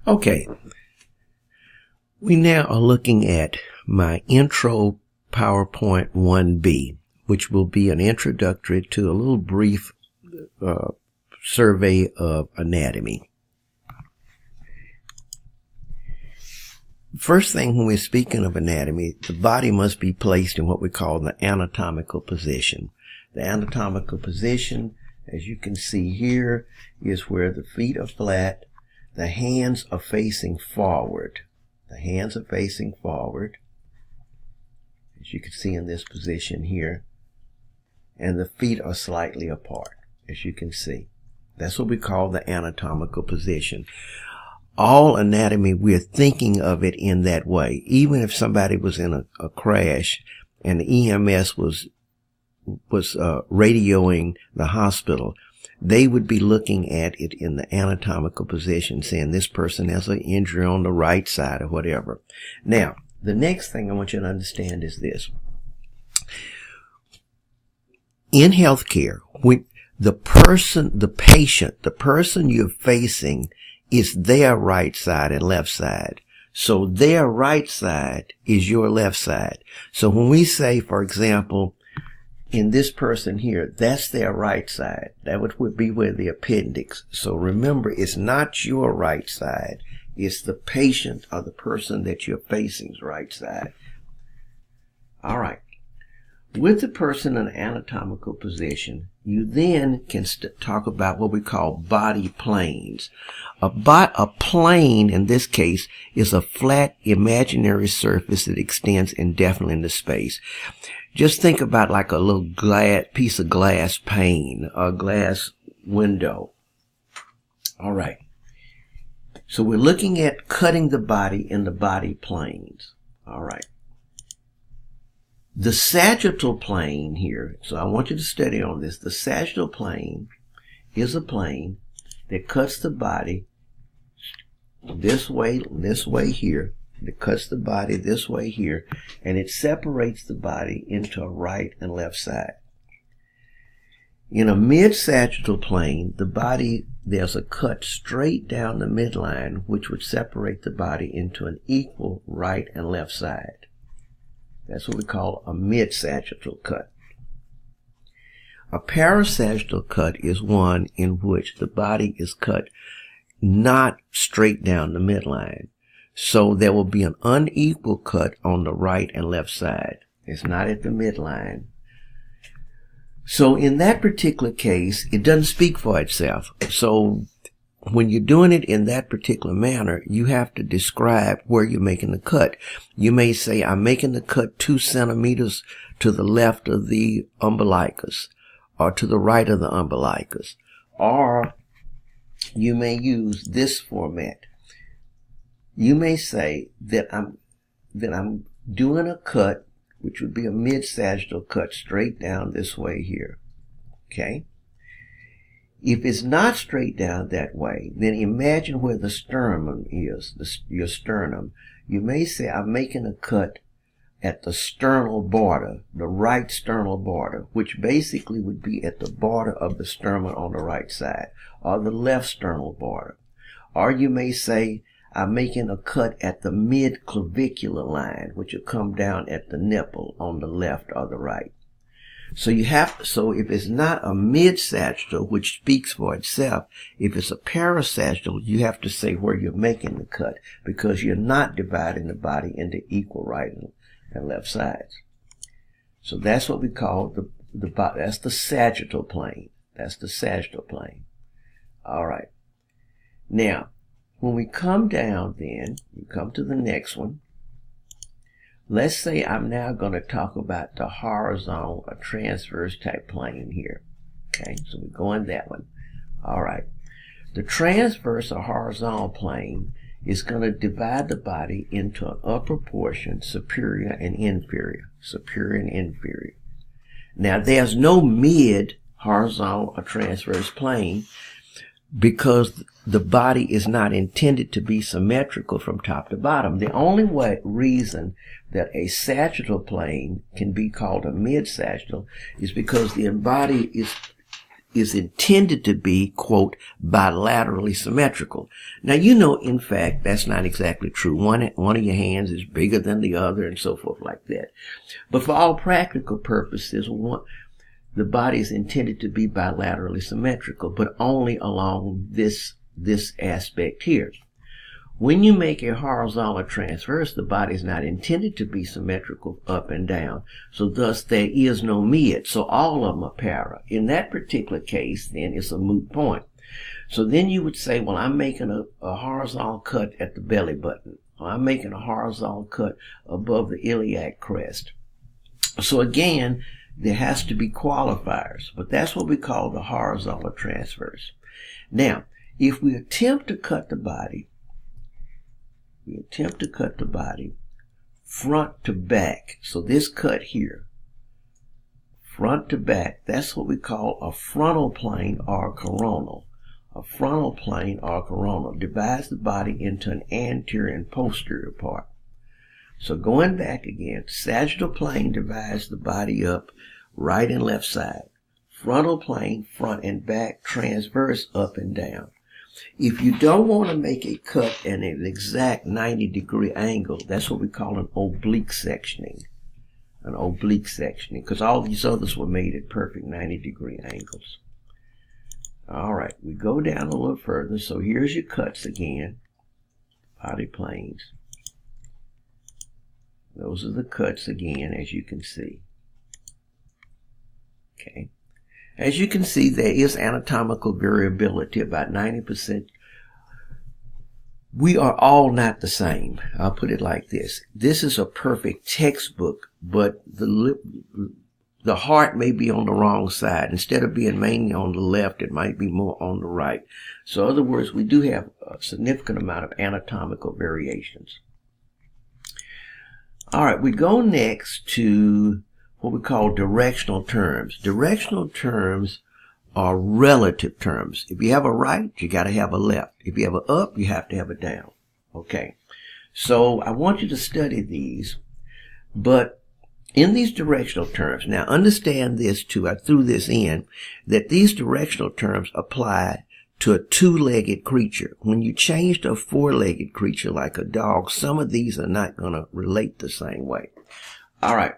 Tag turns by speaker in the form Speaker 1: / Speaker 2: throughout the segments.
Speaker 1: Okay, we now are looking at my intro PowerPoint 1B, which will be an introductory to a little brief survey of anatomy. First thing, when we're speaking of anatomy, the body must be placed in what we call the anatomical position. The anatomical position, as you can see here, is where the feet are flat, the hands are facing forward. The hands are facing forward, as you can see in this position here, and the feet are slightly apart, as you can see. That's what we call the anatomical position. All anatomy, we're thinking of it in that way. Even if somebody was in a crash and the EMS was radioing the hospital, they would be looking at it in the anatomical position, saying this person has an injury on the right side or whatever. Now, the next thing I want you to understand is this. In healthcare, when the patient, the person you're facing is their right side and left side. So their right side is your left side. So when we say, for example, in this person here, that's their right side. That would be where the appendix. So remember, it's not your right side. It's the patient or the person that you're facing's right side. All right. With the person in an anatomical position, you then can talk about what we call body planes. A plane, in this case, is a flat imaginary surface that extends indefinitely into space. Just think about like a little piece of glass pane or glass window. All right. So we're looking at cutting the body in the body planes. All right. The sagittal plane here, so I want you to study on this. The sagittal plane is a plane that cuts the body this way here. It cuts the body this way here, and it separates the body into a right and left side. In a mid-sagittal plane, the body, there's a cut straight down the midline, which would separate the body into an equal right and left side. That's what we call a mid-sagittal cut. A parasagittal cut is one in which the body is cut not straight down the midline. So there will be an unequal cut on the right and left side. It's not at the midline. So in that particular case, it doesn't speak for itself. So when you're doing it in that particular manner, you have to describe where you're making the cut. You may say, I'm making the cut 2 centimeters to the left of the umbilicus or to the right of the umbilicus. Or you may use this format. You may say that I'm doing a cut, which would be a mid-sagittal cut straight down this way here. Okay? If it's not straight down that way, then imagine where the sternum is, your sternum. You may say, I'm making a cut at the sternal border, the right sternal border, which basically would be at the border of the sternum on the right side, or the left sternal border. Or you may say, I'm making a cut at the mid-clavicular line, which will come down at the nipple on the left or the right. So if it's not a mid-sagittal, which speaks for itself, if it's a parasagittal, you have to say where you're making the cut, because you're not dividing the body into equal right and left sides. So that's what we call that's the sagittal plane. That's the sagittal plane. All right. Now, when we come down then, we come to the next one. Let's say I'm now going to talk about the horizontal or transverse type plane here. Okay, so we're going that one. All right. The transverse or horizontal plane is going to divide the body into an upper portion, superior and inferior. Superior and inferior. Now, there's no mid horizontal or transverse plane because the body is not intended to be symmetrical from top to bottom. The only reason that a sagittal plane can be called a mid-sagittal is because the body is intended to be, quote, bilaterally symmetrical. Now, you know, in fact, that's not exactly true. One of your hands is bigger than the other and so forth like that. But for all practical purposes, the body is intended to be bilaterally symmetrical, but only along this aspect here. When you make a horizontal transverse, the body is not intended to be symmetrical up and down. So thus there is no mid. So all of them are para. In that particular case, then it's a moot point. So then you would say, well, I'm making a horizontal cut at the belly button. Or I'm making a horizontal cut above the iliac crest. So again, there has to be qualifiers, but that's what we call the horizontal transverse. Now, if we attempt to cut the body, front to back. So this cut here, front to back, that's what we call a frontal plane or coronal. A frontal plane or coronal divides the body into an anterior and posterior part. So going back again, sagittal plane divides the body up right and left side. Frontal plane, front and back, transverse up and down. If you don't want to make a cut at an exact 90-degree angle, that's what we call an oblique sectioning. An oblique sectioning, because all these others were made at perfect 90-degree angles. All right, we go down a little further. So here's your cuts again. Body planes. Those are the cuts again, as you can see. Okay. As you can see, there is anatomical variability, about 90%. We are all not the same. I'll put it like this. This is a perfect textbook, but the heart may be on the wrong side. Instead of being mainly on the left, it might be more on the right. So in other words, we do have a significant amount of anatomical variations. All right, we go next to what we call directional terms. Directional terms are relative terms. If you have a right, you got to have a left. If you have a up, you have to have a down. Okay. So I want you to study these, but in these directional terms, now understand this too, I threw this in, that these directional terms apply to a two-legged creature. When you change to a four-legged creature like a dog, some of these are not going to relate the same way. All right.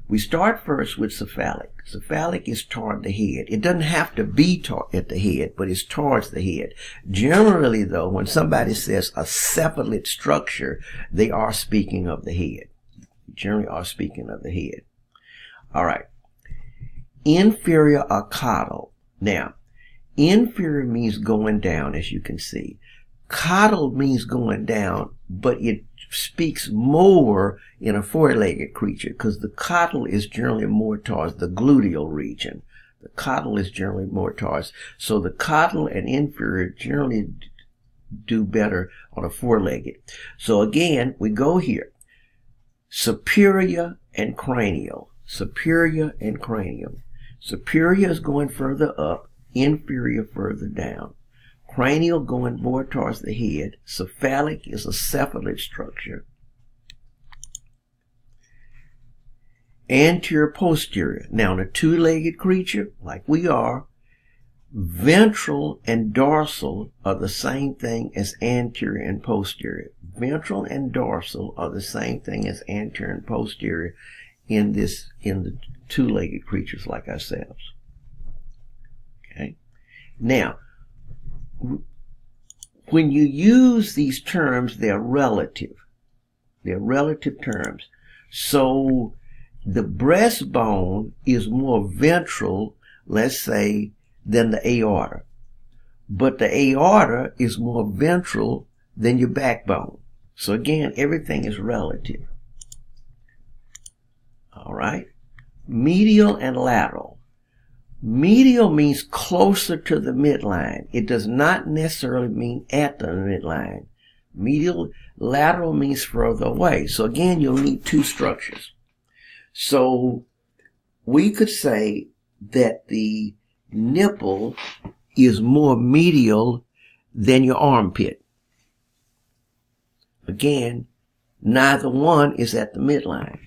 Speaker 1: We start first with cephalic. Cephalic is toward the head. It doesn't have to be at the head, but it's towards the head. Generally, though, when somebody says a cephalid structure, they are speaking of the head. Generally are speaking of the head. All right. Inferior or caudal. Now, inferior means going down, as you can see. Caudal means going down, but it speaks more in a four-legged creature because the caudal is generally more towards the gluteal region. The caudal is generally more towards. So the caudal and inferior generally do better on a four-legged. So again, we go here. Superior and cranial. Superior and cranial. Superior is going further up, inferior further down. Cranial going more towards the head. Cephalic is a cephalid structure. Anterior, posterior. Now in a two-legged creature, like we are, ventral and dorsal are the same thing as anterior and posterior. Ventral and dorsal are the same thing as anterior and posterior in the two-legged creatures like ourselves. Okay. Now, when you use these terms, they're relative. They're relative terms. So the breastbone is more ventral, let's say, than the aorta. But the aorta is more ventral than your backbone. So again, everything is relative. All right. Medial and lateral. Medial means closer to the midline. It does not necessarily mean at the midline. Medial, lateral means further away. So again, you'll need two structures. So we could say that the nipple is more medial than your armpit. Again, neither one is at the midline.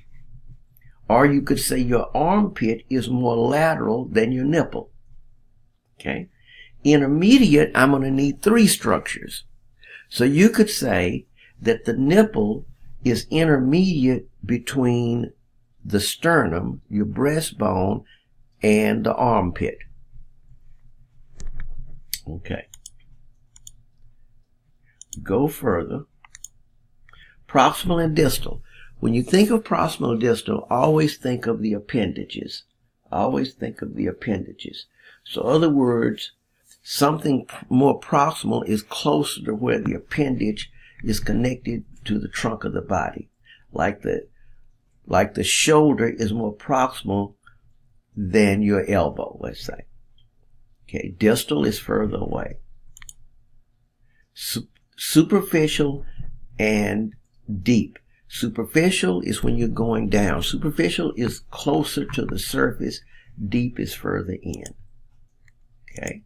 Speaker 1: Or you could say your armpit is more lateral than your nipple. Okay. Intermediate, I'm going to need 3 structures. So you could say that the nipple is intermediate between the sternum, your breastbone, and the armpit. Okay. Go further. Proximal and distal. When you think of proximal and distal, always think of the appendages. Always think of the appendages. So in other words, something more proximal is closer to where the appendage is connected to the trunk of the body. Like the shoulder is more proximal than your elbow, let's say. Okay, distal is further away. Superficial and deep. Superficial is when you're going down. Superficial is closer to the surface. Deep is further in. Okay.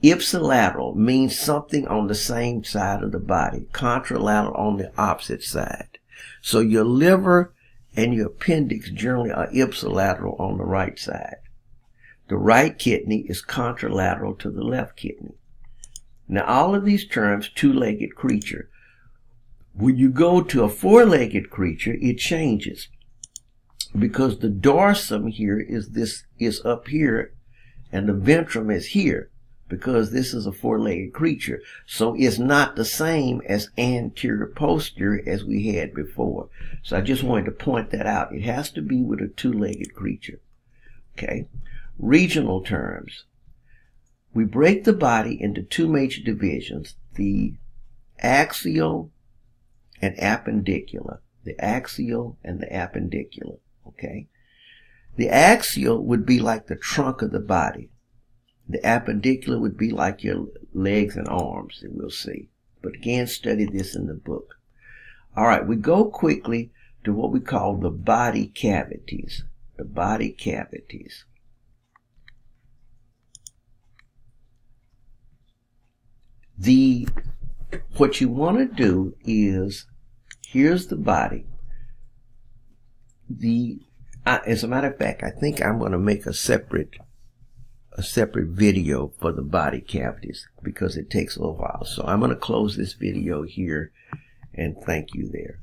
Speaker 1: Ipsilateral means something on the same side of the body. Contralateral on the opposite side. So your liver and your appendix generally are ipsilateral on the right side. The right kidney is contralateral to the left kidney. Now all of these terms, two-legged creature. When you go to a four-legged creature, it changes. Because the dorsum here is up here and the ventrum is here. Because this is a four-legged creature. So it's not the same as anterior posterior as we had before. So I just wanted to point that out. It has to be with a two-legged creature. Okay. Regional terms. We break the body into 2 major divisions, the axial and appendicular. The axial and the appendicular. Okay. The axial would be like the trunk of the body. The appendicular would be like your legs and arms, that we'll see. But again, study this in the book. All right, we go quickly to what we call the body cavities. The body cavities. What you want to do is, here's the body. As a matter of fact, I think I'm going to make a separate video for the body cavities because it takes a little while. So I'm going to close this video here and thank you there.